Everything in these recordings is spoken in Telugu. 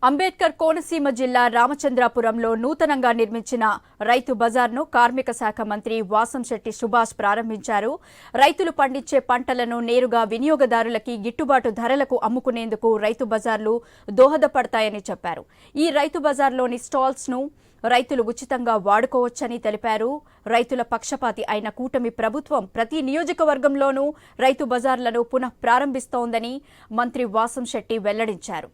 అంబేద్కర్ కోనసీమ జిల్లా రామచంద్రాపురంలో నూతనంగా నిర్మించిన రైతు బజార్ను కార్మిక శాఖ మంత్రి వాసంశెట్టి సుభాష్ ప్రారంభించారు. రైతులు పండించే పంటలను నేరుగా వినియోగదారులకి గిట్టుబాటు ధరలకు అమ్ముకునేందుకు రైతు బజార్లు దోహదపడతాయని చెప్పారు. ఈ రైతు బజార్లోని స్టాల్స్ ను రైతులు ఉచితంగా వాడుకోవచ్చని తెలిపారు. రైతుల పక్షపాతి అయిన కూటమి ప్రభుత్వం ప్రతి నియోజకవర్గంలోనూ రైతు బజార్లను పునః ప్రారంభిస్తోందని మంత్రి వాసంశెట్టి వెల్లడించారు.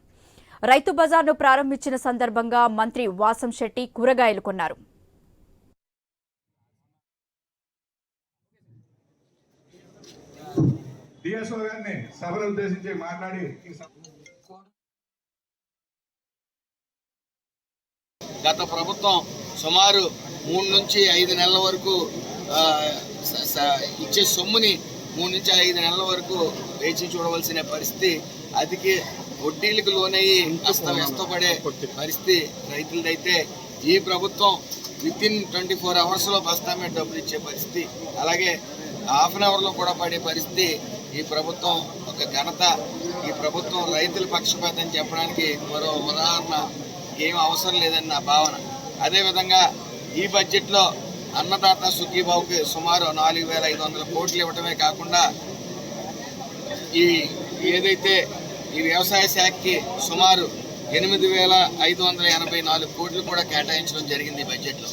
రైతు బజార్ను ప్రారంభించిన సందర్భంగా మంత్రి వాసంశెట్టి కూరగాయలు కొన్నారు. గత ప్రభుత్వం సుమారు 3 నుంచి 5 నెలల వరకు ఇచ్చే సొమ్ముని 3 నుంచి 5 నెలల వరకు వేచి చూడవలసిన పరిస్థితి, అదికి వడ్డీలకు లోనయ్యి అస్తవ్యస్తపడే పరిస్థితి రైతులదైతే ఈ ప్రభుత్వం వితిన్ 24 అవర్స్లో బస్తా మీద డబ్బులు ఇచ్చే పరిస్థితి, అలాగే హాఫ్ అన్ అవర్లో కూడా పడే పరిస్థితి. ఈ ప్రభుత్వం ఒక ఘనత. ఈ ప్రభుత్వం రైతుల పక్షపాతం చెప్పడానికి మరో ఉదాహరణ ఏం అవసరం లేదని నా భావన. అదేవిధంగా ఈ బడ్జెట్లో అన్నదాత సుఖీభావుకి సుమారు 4,500 కోట్లు ఇవ్వటమే కాకుండా ఏదైతే ఈ వ్యవసాయ శాఖకి సుమారు 8,584 కోట్లు కూడా కేటాయించడం జరిగింది ఈ బడ్జెట్లో.